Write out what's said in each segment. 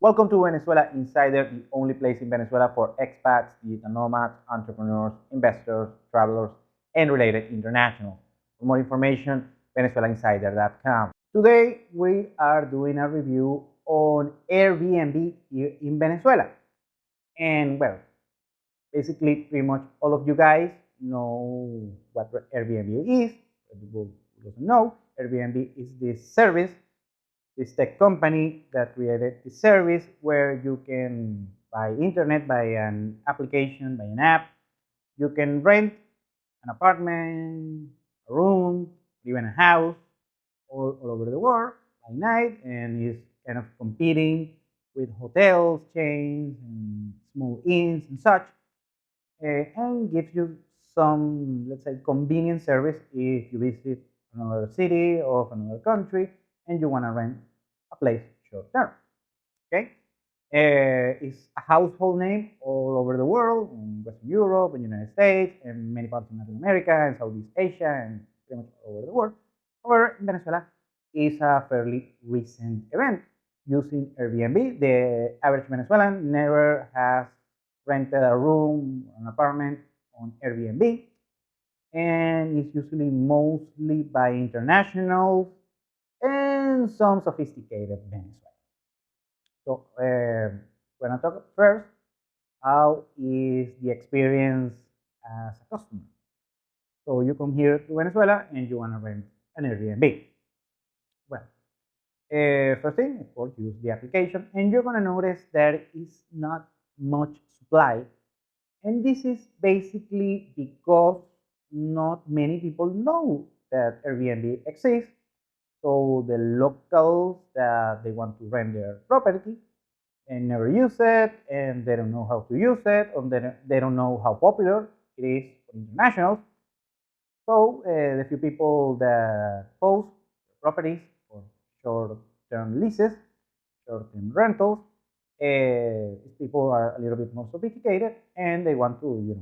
Welcome to Venezuela Insider, the only place in Venezuela for expats, digital nomads, entrepreneurs, investors, travelers, and related internationals. For more information, venezuelainsider.com. Today, we are doing a review on Airbnb here in Venezuela. And well, basically, pretty much all of you guys know what Airbnb is. For people who doesn't know, Airbnb is this service, this tech company that created this service where you can, by internet, by an application, by an app, you can rent an apartment, a room, even a house all over the world by night, and is kind of competing with hotels, chains, and small inns and such, and gives you some, let's say, convenient service if you visit another city or another country and you want to rent a place short term. Okay, it's a household name all over the world, in Western Europe, and United States, and many parts of Latin America and Southeast Asia, and pretty much all over the world. However, in Venezuela, it's a fairly recent event using Airbnb. The average Venezuelan never has rented a room, an apartment on Airbnb, and it's usually mostly by internationals and some sophisticated Venezuelans. So we're going to talk first, how is the experience as a customer? So you come here to Venezuela and you want to rent an Airbnb. Well, first thing, of course, use the application, and you're going to notice there is not much supply. And this is basically because not many people know that Airbnb exists. So the locals that they want to rent their property and never use it, and they don't know how to use it, or they don't know how popular it is for internationals. So the few people that post properties for short-term leases, short-term rentals, people are a little bit more sophisticated and they want to,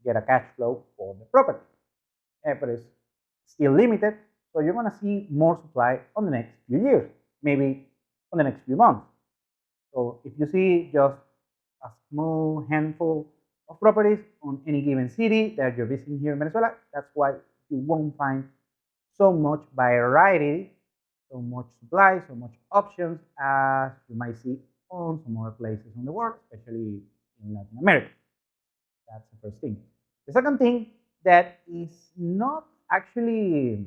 get a cash flow for the property. But it's still limited, so you're going to see more supply on the next few years, maybe on the next few months. So if you see just a small handful of properties on any given city that you're visiting here in Venezuela, that's why you won't find so much variety, so much supply, so much options as you might see on some other places in the world, especially in Latin America. That's the first thing. The second thing that is not actually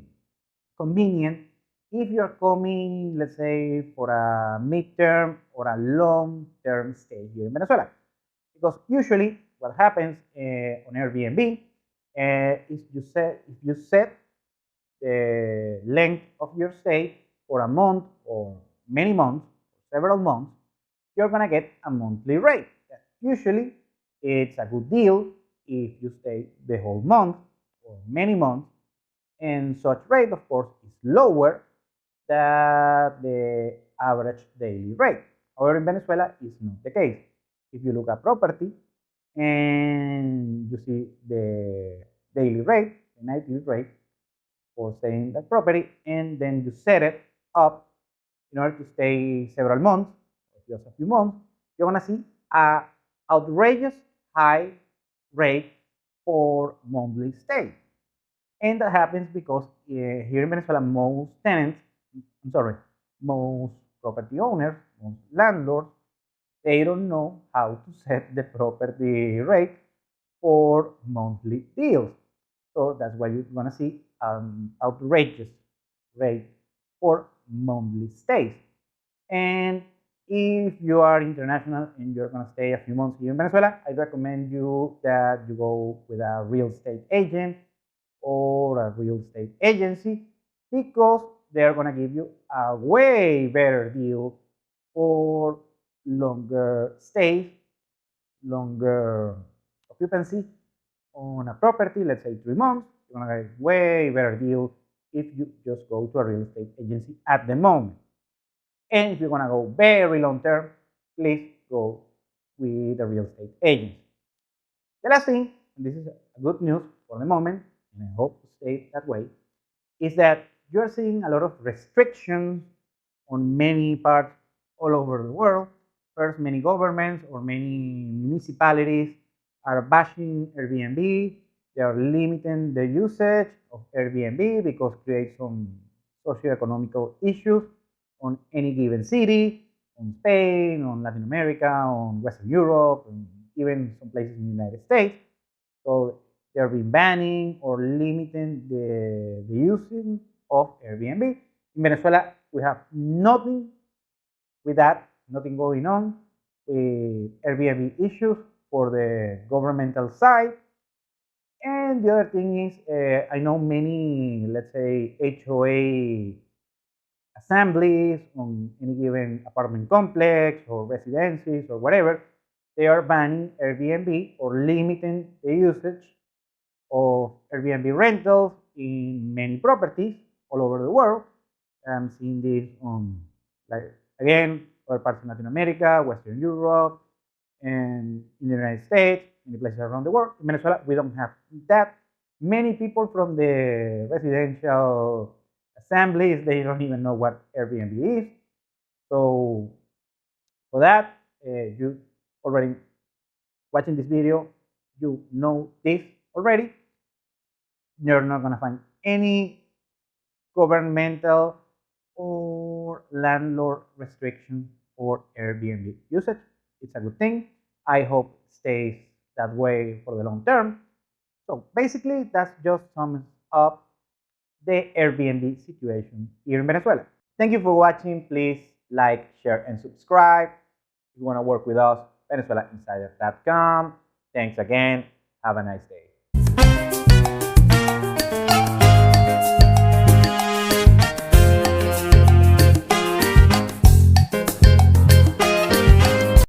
convenient if you're coming, let's say, for a midterm or a long-term stay here in Venezuela. Because usually what happens on Airbnb is if you set the length of your stay for a month or many months, several months, you're going to get a monthly rate. Usually it's a good deal if you stay the whole month or many months, and such rate, of course, is lower than the average daily rate. However, in Venezuela, it's not the case. If you look at property and you see the daily rate, the nightly rate for staying that property, and then you set it up in order to stay several months, or just a few months, you're going to see a outrageous high rate for monthly stay. And that happens because here in Venezuela, most most property owners, most landlords, they don't know how to set the property rate for monthly deals. So that's why you're going to see outrageous rate for monthly stays. And if you are international and you're going to stay a few months here in Venezuela, I recommend you that you go with a real estate agent or a real estate agency, because they're going to give you a way better deal for longer stays, longer occupancy on a property, let's say 3 months. You're going to get a way better deal if you just go to a real estate agency at the moment. And if you're going to go very long term, please go with a real estate agent. The last thing, and this is good news for the moment, and I hope to stay that way, is that you're seeing a lot of restrictions on many parts all over the world first, many governments or many municipalities are bashing Airbnb. They are limiting the usage of Airbnb because it creates some socioeconomical issues on any given city, on Spain, on Latin America, on Western Europe, and even some places in the United States. So they're been banning or limiting the using of Airbnb. In Venezuela, we have nothing with that, nothing going on with Airbnb issues for the governmental side. And the other thing is, I know many, let's say, HOA assemblies on any given apartment complex or residences or whatever, they are banning Airbnb or limiting the usage of Airbnb rentals in many properties all over the world. I'm seeing this on, like, again, other parts of Latin America, Western Europe, and in the United States, many places around the world. In Venezuela, we don't have that many people from the residential assemblies. They don't even know what Airbnb is. So for that, you already watching this video, you know this already. You're not gonna find any governmental or landlord restriction for Airbnb usage. It's a good thing. I hope it stays that way for the long term. So basically, that's just sums up the Airbnb situation here in Venezuela. Thank you for watching. Please like, share, and subscribe. If you want to work with us, VenezuelaInsider.com. Thanks again. Have a nice day.